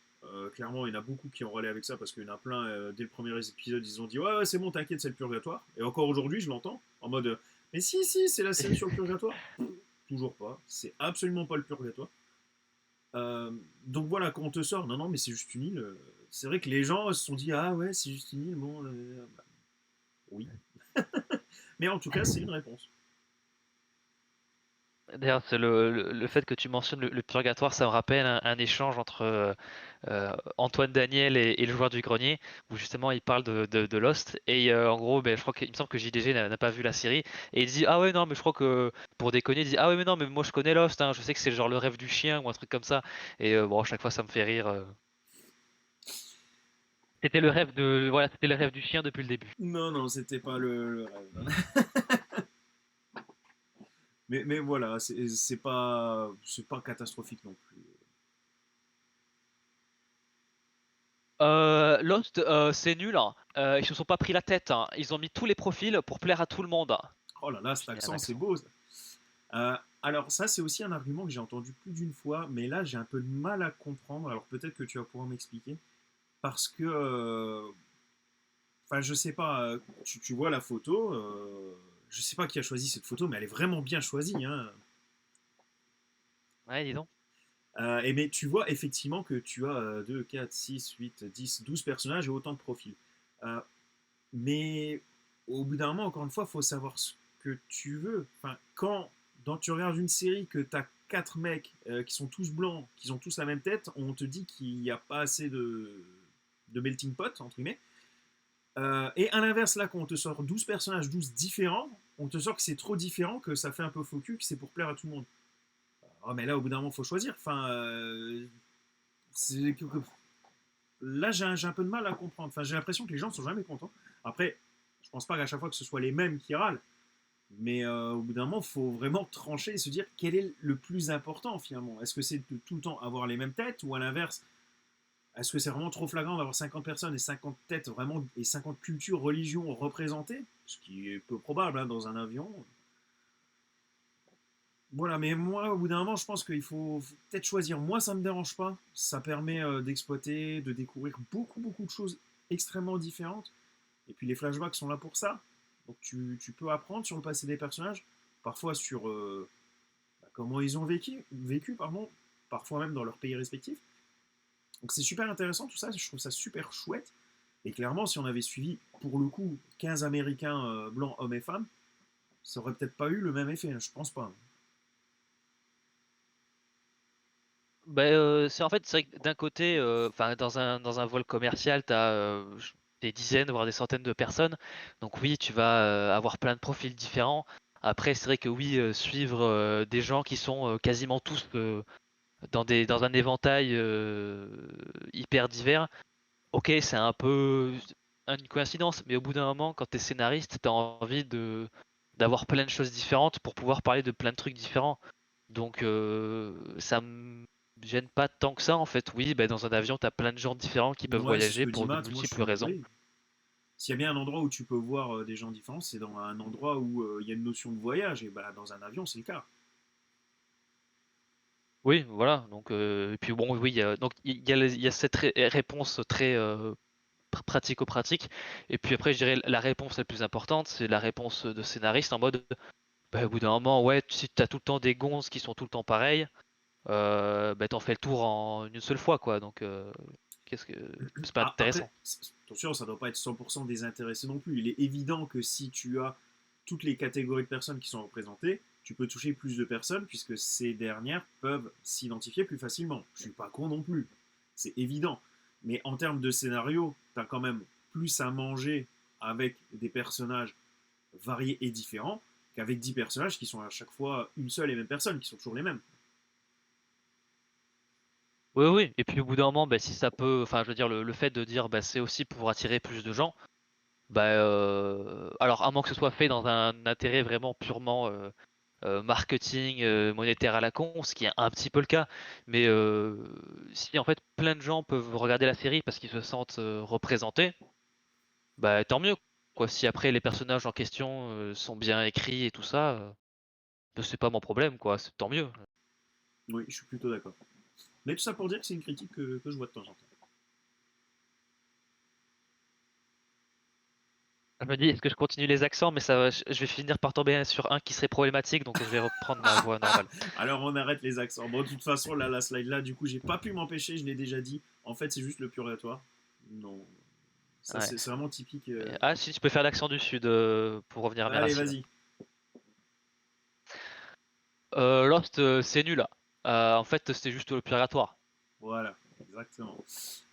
Clairement, il y en a beaucoup qui ont râlé avec ça parce qu'il y en a plein, dès le premier épisode, ils ont dit ouais, ouais c'est bon, t'inquiète, c'est le purgatoire. Et encore aujourd'hui, je l'entends en mode mais si, c'est la série sur le purgatoire. Toujours pas, c'est absolument pas le purgatoire. Donc voilà, quand on te sort, non, non, mais c'est juste une île. C'est vrai que les gens se sont dit ah ouais, c'est juste une île, bon, bah, oui. Mais en tout cas, c'est une réponse. D'ailleurs, c'est le fait que tu mentionnes le purgatoire, ça me rappelle un échange entre Antoine Daniel et le joueur du grenier, où justement il parle de Lost, et en gros, ben, je crois qu'il me semble que JDG n'a pas vu la série, et il dit ah ouais non mais je crois que pour déconner, il dit ah ouais mais non mais moi je connais Lost, hein, je sais que c'est genre le rêve du chien ou un truc comme ça, et bon à chaque fois ça me fait rire. C'était le rêve de voilà, c'était le rêve du chien depuis le début. Non, non, c'était pas le rêve. Mais voilà, c'est pas catastrophique non plus. Lost, c'est nul, hein. Ils se sont pas pris la tête, hein. Ils ont mis tous les profils pour plaire à tout le monde, hein. Oh là là, cet J'ai mis un accent, c'est accent. beau. Ça. Alors ça, c'est aussi un argument que j'ai entendu plus d'une fois, mais là, j'ai un peu de mal à comprendre. Alors peut-être que tu vas pouvoir m'expliquer. Parce que, enfin, je sais pas, tu vois la photo, je sais pas qui a choisi cette photo, mais elle est vraiment bien choisie. Hein. Ouais, dis donc. Et mais tu vois effectivement que tu as 2, 4, 6, 8, 10, 12 personnages et autant de profils. Euh, mais au bout d'un moment, encore une fois, il faut savoir ce que tu veux. Enfin, quand tu regardes une série que tu as 4 mecs qui sont tous blancs, qui ont tous la même tête, on te dit qu'il n'y a pas assez de melting pot, entre guillemets. Et à l'inverse, là, quand on te sort 12 personnages, 12 différents, on te sort que c'est trop différent, que ça fait un peu faux cul, que c'est pour plaire à tout le monde. Oh, mais là, au bout d'un moment, il faut choisir. Enfin, là, j'ai un peu de mal à comprendre. Enfin, j'ai l'impression que les gens sont jamais contents. Après, je pense pas qu'à chaque fois que ce soit les mêmes qui râlent. Mais au bout d'un moment, il faut vraiment trancher et se dire quel est le plus important finalement. Est-ce que c'est de tout le temps avoir les mêmes têtes ou à l'inverse, est-ce que c'est vraiment trop flagrant d'avoir 50 personnes et 50 têtes vraiment et 50 cultures, religions représentées, ce qui est peu probable hein, dans un avion. Voilà, mais moi, au bout d'un moment, je pense qu'il faut peut-être choisir. Moi, ça me dérange pas. Ça permet d'exploiter, de découvrir beaucoup, beaucoup de choses extrêmement différentes. Et puis les flashbacks sont là pour ça. Donc tu peux apprendre sur le passé des personnages, parfois sur comment ils ont vécu pardon, parfois même dans leur pays respectif. Donc c'est super intéressant tout ça, je trouve ça super chouette. Et clairement, si on avait suivi pour le coup 15 Américains blancs, hommes et femmes, ça aurait peut-être pas eu le même effet, hein, je pense pas. Bah, c'est en fait, c'est vrai que d'un côté, enfin dans un vol commercial, t'as des dizaines, voire des centaines de personnes. Donc oui, tu vas avoir plein de profils différents. Après, c'est vrai que oui, suivre des gens qui sont quasiment tous dans un éventail hyper divers, ok, c'est un peu une coïncidence, mais au bout d'un moment, quand t'es scénariste, t'as envie d'avoir plein de choses différentes pour pouvoir parler de plein de trucs différents. Donc ça me gêne pas tant que ça en fait. Oui, bah, dans un avion, t'as plein de gens différents qui peuvent Ouais, c'est ce voyager que dit pour de Matt, moi je multiples suis. raisons. Oui. S'il y a bien un endroit où tu peux voir des gens différents, c'est dans un endroit où il y a une notion de voyage, et bah, dans un avion, c'est le cas. Oui, voilà. Donc et puis bon, oui, donc il y a cette réponse très pratico-pratique. Et puis après, je dirais la réponse la plus importante, c'est la réponse de scénariste en mode, bah, au bout d'un moment, ouais, si t'as tout le temps des gonzes qui sont tout le temps pareils, bah, t'en fais le tour en une seule fois, quoi. Donc qu'est-ce que c'est pas Ah, après, intéressant. attention, ça ne doit pas être 100% désintéressé non plus. Il est évident que si tu as toutes les catégories de personnes qui sont représentées, tu peux toucher plus de personnes puisque ces dernières peuvent s'identifier plus facilement. Je suis pas con non plus, c'est évident. Mais en termes de scénario, tu as quand même plus à manger avec des personnages variés et différents qu'avec 10 personnages qui sont à chaque fois une seule et même personne, qui sont toujours les mêmes. Oui, oui. Et puis au bout d'un moment, bah, si ça peut, enfin, je veux dire, le fait de dire, bah, c'est aussi pour attirer plus de gens. Bah, alors, à moins que ce soit fait dans un intérêt vraiment purement marketing, monétaire à la con, ce qui est un petit peu le cas. Mais si en fait plein de gens peuvent regarder la série parce qu'ils se sentent représentés, bah tant mieux. Quoi. Si après les personnages en question sont bien écrits et tout ça, c'est pas mon problème, quoi. C'est tant mieux. Oui, je suis plutôt d'accord. Mais tout ça pour dire que c'est une critique que je vois de temps en temps. Je me dis, est-ce que je continue les accents, mais ça, je vais finir par tomber sur un qui serait problématique, donc je vais reprendre ma voix normale. Alors on arrête les accents. Bon, de toute façon, là, la slide là, du coup, j'ai pas pu m'empêcher, je l'ai déjà dit. En fait, c'est juste le purgatoire. Non. Ça, Ouais. c'est vraiment typique. Ah si, tu peux faire l'accent du sud pour revenir Allez, à mes racines. vas-y. Lost, c'est nul là. En fait, c'était juste le purgatoire. Voilà, exactement.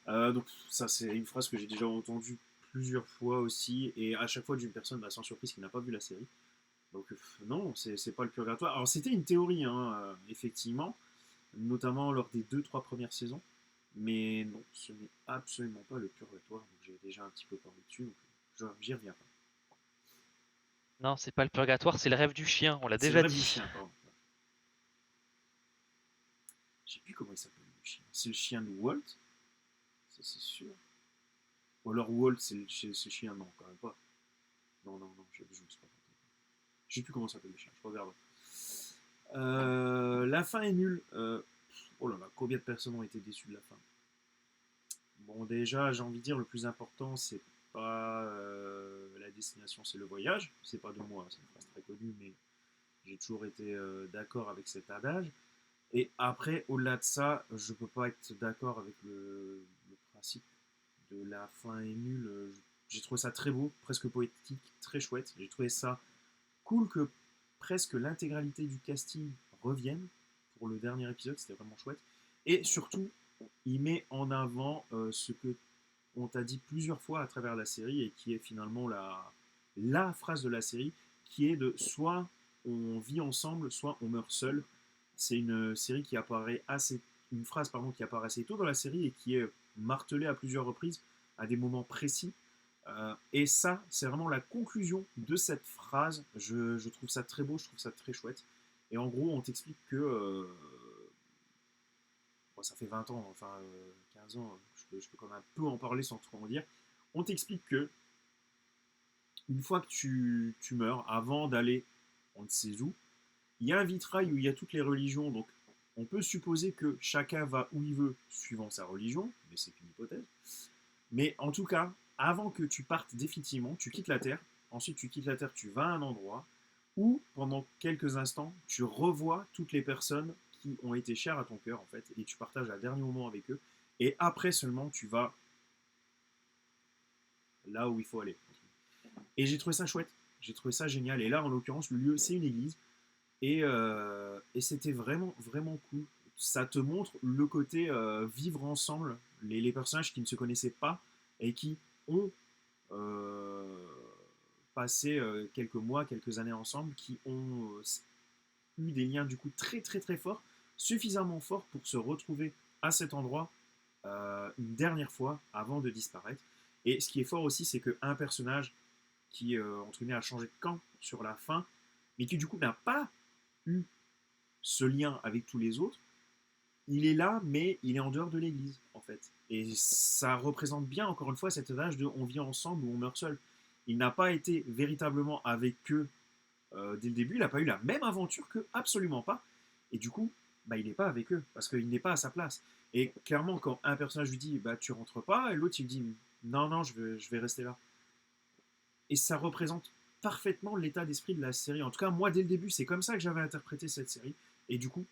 Donc ça c'est une phrase que j'ai déjà entendue plusieurs fois aussi, et à chaque fois d'une personne sans surprise qui n'a pas vu la série. Donc non, c'est pas le purgatoire. Alors c'était une théorie, hein, effectivement, notamment lors des 2-3 premières saisons, mais non, ce n'est absolument pas le purgatoire. Donc j'ai déjà un petit peu parlé dessus, donc j'y reviens pas. Non, c'est pas le purgatoire, c'est le rêve du chien, on l'a C'est le déjà rêve du dit. chien, pardon. Je sais plus comment il s'appelle le chien. C'est le chien de Walt, ça c'est sûr. Ou alors Walt, c'est le chien, non, quand même pas. Non, non, non, je ne sais pas. Je sais plus comment s'appelle le chien, je regarde. La fin est nulle. Oh là là, combien de personnes ont été déçues de la fin? Bon, déjà, j'ai envie de dire, le plus important, c'est pas la destination, c'est le voyage. C'est pas de moi, c'est une phrase très connue, mais j'ai toujours été d'accord avec cet adage. Et après, au-delà de ça, je peux pas être d'accord avec le principe de la fin est nulle. J'ai trouvé ça très beau, presque poétique, très chouette. J'ai trouvé ça cool que presque l'intégralité du casting revienne pour le dernier épisode, c'était vraiment chouette. Et surtout, il met en avant ce que on t'a dit plusieurs fois à travers la série et qui est finalement la phrase de la série, qui est de soit on vit ensemble, soit on meurt seul. C'est une série qui apparaît assez, une phrase pardon qui apparaît assez tôt dans la série et qui est martelée à plusieurs reprises à des moments précis. Et ça, c'est vraiment la conclusion de cette phrase. Je trouve ça très beau, je trouve ça très chouette. Et en gros, on t'explique que bon, ça fait 20 ans, enfin 15 ans, je peux quand même un peu en parler sans trop en dire. On t'explique que une fois que tu meurs, avant d'aller on ne sait où, il y a un vitrail où il y a toutes les religions, donc on peut supposer que chacun va où il veut suivant sa religion, mais c'est une hypothèse. Mais en tout cas, avant que tu partes définitivement, tu quittes la Terre, ensuite tu quittes la Terre, tu vas à un endroit où pendant quelques instants, tu revois toutes les personnes qui ont été chères à ton cœur en fait, et tu partages un dernier moment avec eux, et après seulement tu vas là où il faut aller. Et j'ai trouvé ça chouette, j'ai trouvé ça génial, et là en l'occurrence le lieu c'est une église, et c'était vraiment, vraiment cool. Ça te montre le côté vivre ensemble, les personnages qui ne se connaissaient pas et qui ont euh, passé quelques mois, quelques années ensemble, qui ont eu des liens du coup très, très, très forts, suffisamment forts pour se retrouver à cet endroit une dernière fois avant de disparaître. Et ce qui est fort aussi, c'est qu'un personnage qui, entre guillemets, a changé de camp sur la fin, mais qui du coup n'a pas eu ce lien avec tous les autres, il est là, mais il est en dehors de l'église, en fait. Et ça représente bien, encore une fois, cet âge de on vit ensemble ou on meurt seul. Il n'a pas été véritablement avec eux dès le début, il n'a pas eu la même aventure qu'eux, absolument pas. Et du coup, bah, il n'est pas avec eux, parce qu'il n'est pas à sa place. Et clairement, quand un personnage lui dit bah, tu rentres pas, et l'autre il dit non, non, je vais rester là. Et ça représente parfaitement l'état d'esprit de la série. En tout cas, moi, dès le début, c'est comme ça que j'avais interprété cette série. Et du coup,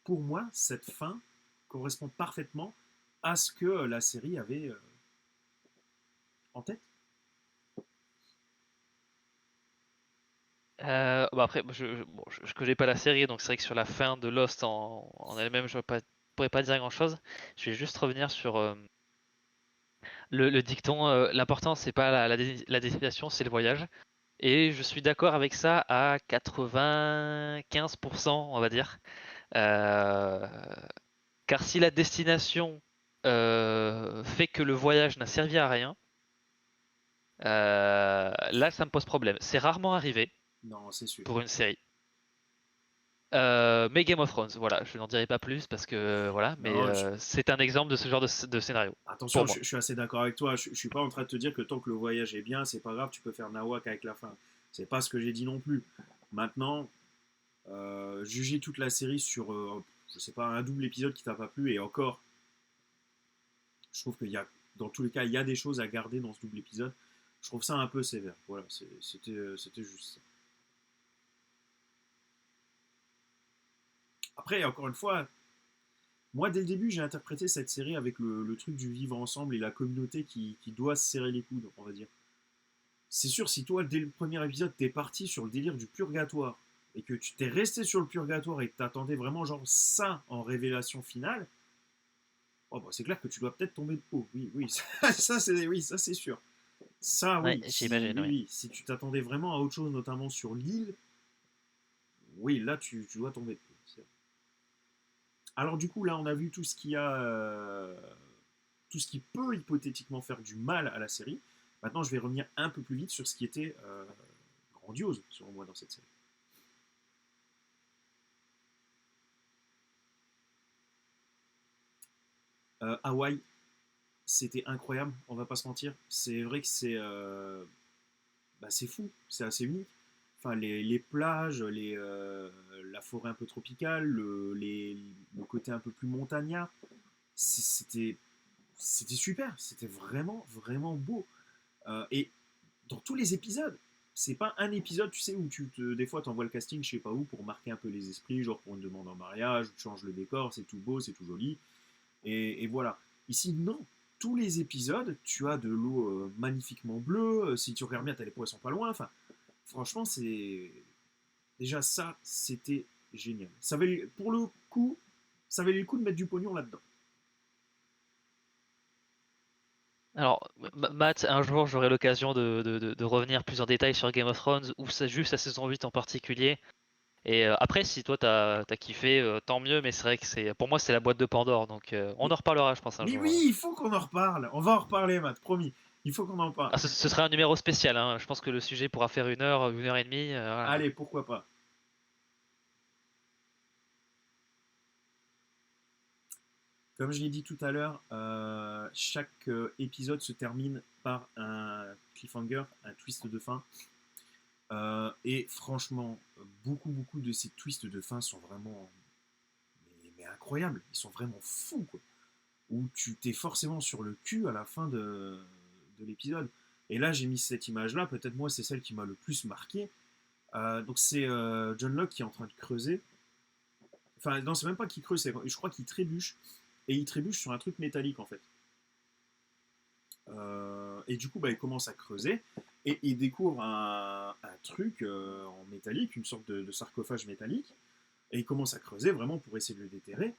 pour moi, cette fin correspond parfaitement à ce que la série avait en tête. Bah après, bon, je connais pas la série, donc c'est vrai que sur la fin de Lost en elle-même, pourrais pas dire grand-chose. Je vais juste revenir sur le dicton. L'important, c'est pas la destination, c'est le voyage. Et je suis d'accord avec ça à 95%, on va dire. Euh, Car si la destination fait que le voyage n'a servi à rien, là, ça me pose problème. C'est rarement arrivé Non, c'est sûr. pour une série. Mais Game of Thrones, voilà, je n'en dirai pas plus parce que voilà, mais Non, c'est un exemple de ce genre de scénario attention, pour je moi. suis assez d'accord avec toi. Je suis pas en train de te dire que tant que le voyage est bien, c'est pas grave, tu peux faire Nawak avec la fin. C'est pas ce que j'ai dit non plus. Maintenant, juger toute la série sur, je sais pas, un double épisode qui t'a pas plu, et encore, je trouve qu'il y a, dans tous les cas, il y a des choses à garder dans ce double épisode. Je trouve ça un peu sévère. Voilà, c'était juste ça. Après, encore une fois, moi, dès le début, j'ai interprété cette série avec le truc du vivre ensemble et la communauté qui doit se serrer les coudes, on va dire. C'est sûr, si toi, dès le premier épisode, t'es parti sur le délire du purgatoire, et que tu t'es resté sur le purgatoire et que t'attendais vraiment genre ça en révélation finale, oh, bah, c'est clair que tu dois peut-être tomber de haut. Oui, oui, ça c'est sûr. Ça Ouais, oui, si j'imagine, oui, oui. oui, si tu t'attendais vraiment à autre chose, notamment sur l'île, oui, là tu dois tomber de haut. Alors du coup là on a vu tout ce qui a tout ce qui peut hypothétiquement faire du mal à la série. Maintenant je vais revenir un peu plus vite sur ce qui était grandiose selon moi dans cette série. Hawaï, c'était incroyable, on va pas se mentir. C'est vrai que c'est fou, c'est assez unique. Enfin, les plages, la forêt un peu tropicale, le côté un peu plus montagnard, c'était super, c'était vraiment, vraiment beau. Et dans tous les épisodes, c'est pas un épisode, tu sais, où des fois, tu envoies le casting, je sais pas où, pour marquer un peu les esprits, genre pour une demande en mariage, tu changes le décor, c'est tout beau, c'est tout joli. Et voilà. Ici, non. Tous les épisodes, tu as de l'eau magnifiquement bleue. Si tu regardes bien, tu as les poissons pas loin. Enfin, franchement, c'est. Déjà, ça, c'était génial. Pour le coup, ça valait le coup de mettre du pognon là-dedans. Alors, Matt, un jour j'aurai l'occasion de revenir plus en détail sur Game of Thrones, ou c'est juste la saison 8 en particulier. Et après, si toi t'as kiffé, tant mieux, mais c'est vrai que pour moi c'est la boîte de Pandore, donc on Mais, en reparlera, je pense, un mais jour. oui, il faut qu'on en reparle. On va en reparler, Matt, promis. Il faut qu'on en parle. Ah, ce sera un numéro spécial, hein. Je pense que le sujet pourra faire 1 heure, 1 heure et demie. Voilà. Allez, pourquoi pas. Comme je l'ai dit tout à l'heure, chaque épisode se termine par un cliffhanger, un twist de fin. Et franchement, beaucoup de ces twists de fin sont vraiment mais incroyables. Ils sont vraiment fous, quoi. Où tu t'es forcément sur le cul à la fin de l'épisode. Et là, j'ai mis cette image-là. Peut-être moi, c'est celle qui m'a le plus marqué. Donc c'est John Locke qui est en train de creuser. Enfin, non, c'est même pas qu'il creuse, je crois qu'il trébuche. Et il trébuche sur un truc métallique, en fait. Et du coup, bah, il commence à creuser. Et il découvre un truc en métallique, une sorte de sarcophage métallique. Et il commence à creuser vraiment pour essayer de le déterrer.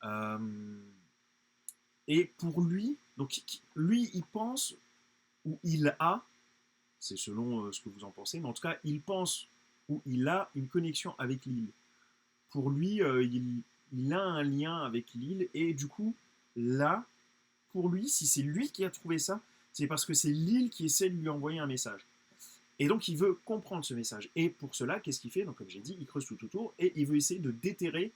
Euh, et pour lui, donc lui, il pense, ou il a, c'est selon ce que vous en pensez, mais en tout cas, il pense ou il a une connexion avec l'île. Pour lui, il a un lien avec l'île, et du coup, là, pour lui, si c'est lui qui a trouvé ça, c'est parce que c'est l'île qui essaie de lui envoyer un message. Et donc, il veut comprendre ce message. Et pour cela, qu'est-ce qu'il fait? Donc, comme j'ai dit, il creuse tout autour et il veut essayer de déterrer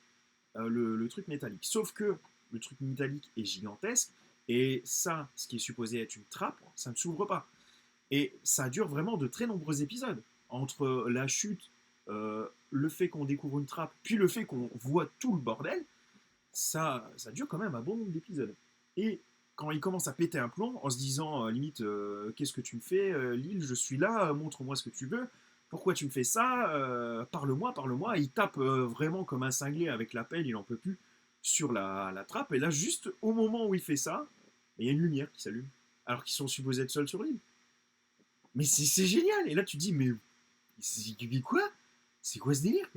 le truc métallique. Sauf que le truc métallique est gigantesque et ça, ce qui est supposé être une trappe, ça ne s'ouvre pas. Et ça dure vraiment de très nombreux épisodes. Entre la chute, le fait qu'on découvre une trappe, puis le fait qu'on voit tout le bordel, ça dure quand même un bon nombre d'épisodes. Et quand il commence à péter un plomb, en se disant limite, qu'est-ce que tu me fais, Lille, je suis là, montre-moi ce que tu veux, pourquoi tu me fais ça, parle-moi, parle-moi. Il tape vraiment comme un cinglé avec la pelle, il en peut plus, sur la trappe. Et là, juste au moment où il fait ça, il y a une lumière qui s'allume, alors qu'ils sont supposés être seuls sur l'île. Mais c'est génial. Et là, tu te dis, mais c'est quoi? C'est quoi ce délire?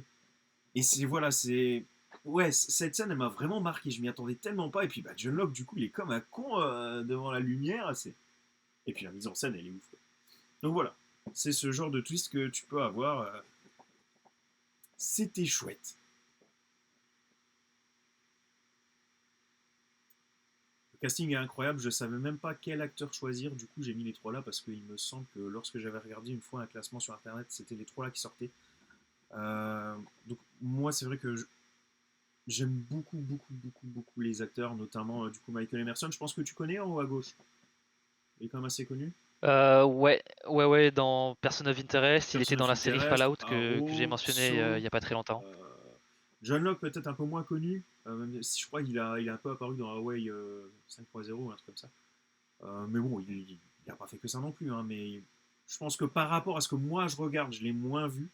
Et c'est voilà, c'est ouais, cette scène elle m'a vraiment marqué. Je m'y attendais tellement pas. Et puis bah, John Locke du coup il est comme un con devant la lumière. Et puis la mise en scène elle est ouf. Quoi. Donc voilà, c'est ce genre de twist que tu peux avoir. C'était chouette. Le casting est incroyable. Je savais même pas quel acteur choisir. Du coup j'ai mis les trois là parce qu'il me semble que lorsque j'avais regardé une fois un classement sur internet, c'était les trois là qui sortaient. Donc moi c'est vrai que j'aime beaucoup les acteurs, notamment du coup Michael Emerson. Je pense que tu connais en haut à gauche. Il est quand même assez connu. Ouais, dans Person of Interest, il était Person dans of la série Interest, Fallout que j'ai Arrow, mentionné il Saw. y a pas très longtemps. euh, John Locke peut-être un peu moins connu, même si je crois qu'il a un peu apparu dans Hawaii 5.0 ou un truc comme ça. Mais bon, il n'a pas fait que ça non plus. Hein, mais je pense que par rapport à ce que moi je regarde, je l'ai moins vu.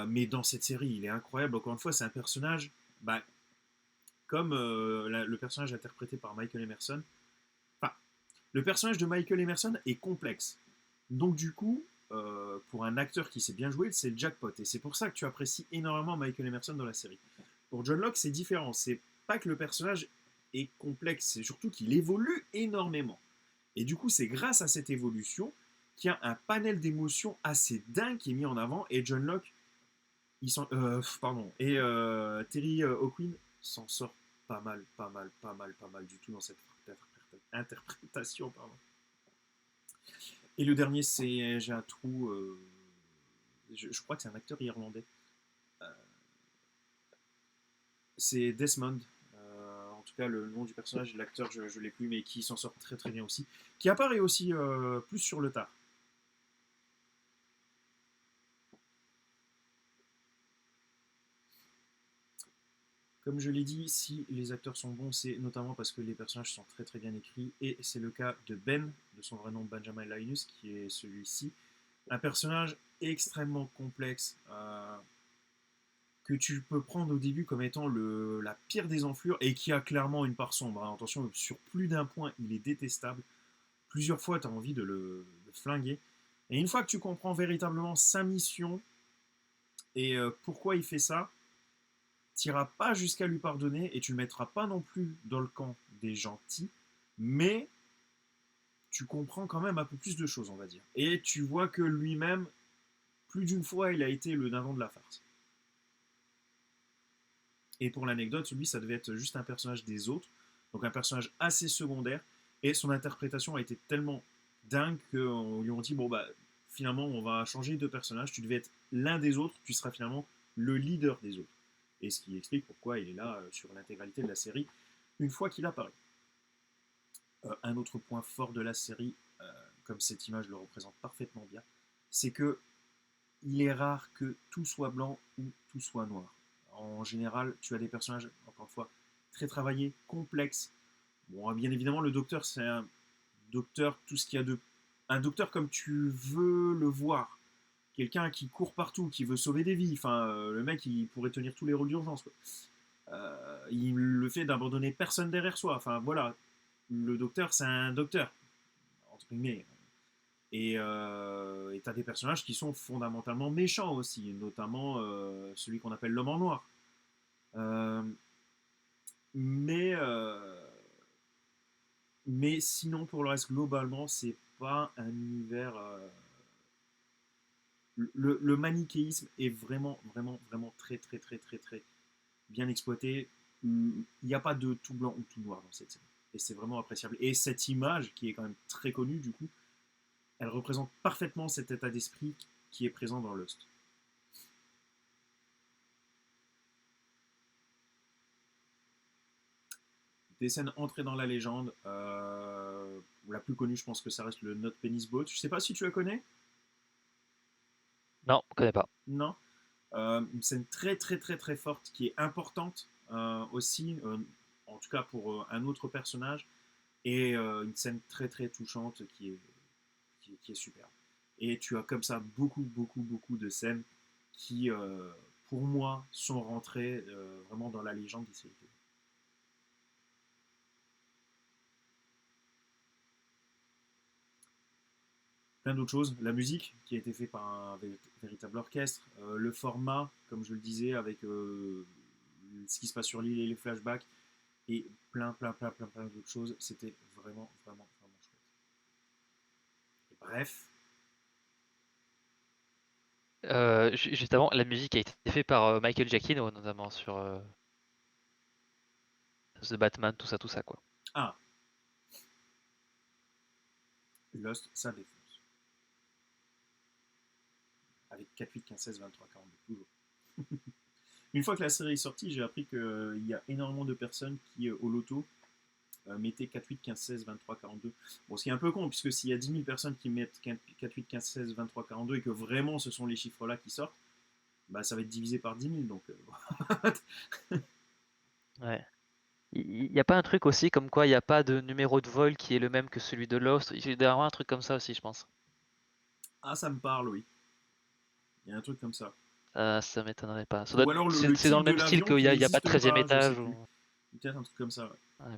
Mais dans cette série, il est incroyable. Encore une fois, c'est un personnage, bah, comme le personnage interprété par Michael Emerson. Enfin, le personnage de Michael Emerson est complexe. Donc du coup, pour un acteur qui sait bien jouer, c'est le jackpot. Et c'est pour ça que tu apprécies énormément Michael Emerson dans la série. Pour John Locke, c'est différent. C'est pas que le personnage est complexe, c'est surtout qu'il évolue énormément. Et du coup, c'est grâce à cette évolution qu'il y a un panel d'émotions assez dingue qui est mis en avant. Et John Locke, Terry O'Quinn s'en sort pas mal du tout dans cette interprétation. Pardon. Et le dernier, j'ai un trou. Je crois que c'est un acteur irlandais. Euh, c'est Desmond. En tout cas, le nom du personnage, l'acteur, je ne l'ai plus, mais qui s'en sort très très bien aussi. Qui apparaît aussi plus sur le tard. Comme je l'ai dit, si les acteurs sont bons, c'est notamment parce que les personnages sont très très bien écrits. Et c'est le cas de Ben, de son vrai nom Benjamin Linus, qui est celui-ci. Un personnage extrêmement complexe, que tu peux prendre au début comme étant la pire des enflures, et qui a clairement une part sombre. Hein. Attention, sur plus d'un point, il est détestable. Plusieurs fois, tu as envie de le flinguer. Et une fois que tu comprends véritablement sa mission et pourquoi il fait ça, tu n'iras pas jusqu'à lui pardonner et tu ne le mettras pas non plus dans le camp des gentils, mais tu comprends quand même un peu plus de choses, on va dire. Et tu vois que lui-même, plus d'une fois, il a été le dindon de la farce. Et pour l'anecdote, lui, ça devait être juste un personnage des autres, donc un personnage assez secondaire, et son interprétation a été tellement dingue qu'on lui a dit, bon bah, finalement, on va changer de personnage, tu devais être l'un des autres, tu seras finalement le leader des autres. Et ce qui explique pourquoi il est là sur l'intégralité de la série, une fois qu'il apparaît. Un autre point fort de la série, comme cette image le représente parfaitement bien, c'est que il est rare que tout soit blanc ou tout soit noir. En général, tu as des personnages, encore une fois, très travaillés, complexes. Bon, bien évidemment, le docteur, c'est un docteur, tout ce qu'il y a de... Un docteur comme tu veux le voir. Quelqu'un qui court partout, qui veut sauver des vies. Enfin, le mec, il pourrait tenir tous les rôles d'urgence. Il le fait d'abandonner personne derrière soi. Enfin, voilà. Le docteur, c'est un docteur. Entre guillemets. Et tu as des personnages qui sont fondamentalement méchants aussi, notamment celui qu'on appelle l'homme en noir. Euh, mais, euh, mais sinon, pour le reste, globalement, c'est pas un univers. Le manichéisme est vraiment très, très, très, très, très bien exploité. Il n'y a pas de tout blanc ou tout noir dans cette série. Et c'est vraiment appréciable. Et cette image, qui est quand même très connue, du coup, elle représente parfaitement cet état d'esprit qui est présent dans Lost. Des scènes entrées dans la légende. La plus connue, je pense que ça reste le Not Penis Boat. Je sais pas si tu la connais. Non, je connais pas. Non. Une scène très très très très forte qui est importante aussi, en tout cas pour un autre personnage, et une scène très très touchante qui est superbe. Et tu as comme ça beaucoup de scènes qui, pour moi, sont rentrées vraiment dans la légende des séries. Plein d'autres choses, la musique qui a été faite par un véritable orchestre, le format, comme je le disais, avec ce qui se passe sur l'île et les flashbacks, et plein d'autres choses, c'était vraiment chouette. Et bref, Juste avant, la musique a été faite par Michael Giacchino, notamment sur The Batman, tout ça, quoi. ah, Lost, ça défonce. Avec 4, 8, 15, 16, 23, 42, toujours. Une fois que la série est sortie, j'ai appris qu'il y a énormément de personnes qui, au loto, mettaient 4, 8, 15, 16, 23, 42. Bon, ce qui est un peu con, puisque s'il y a 10 000 personnes qui mettent 4, 8, 15, 16, 23, 42 et que vraiment ce sont les chiffres-là qui sortent, bah ça va être divisé par 10 000. Donc, Ouais. Il n'y a pas un truc aussi comme quoi il n'y a pas de numéro de vol qui est le même que celui de Lost. Il y a un truc comme ça aussi, je pense. ah, ça me parle, oui. Il y a un truc comme ça. Ça m'étonnerait pas. Ou alors le C'est dans type le de même style l'avion qu'il qui n'y a pas de n'existe 13e pas, je sais étage. plus. Peut-être un truc comme ça, ouais. Ouais,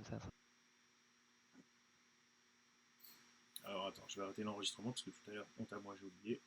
Alors attends, je vais arrêter l'enregistrement parce que tout à l'heure, honte à moi, j'ai oublié.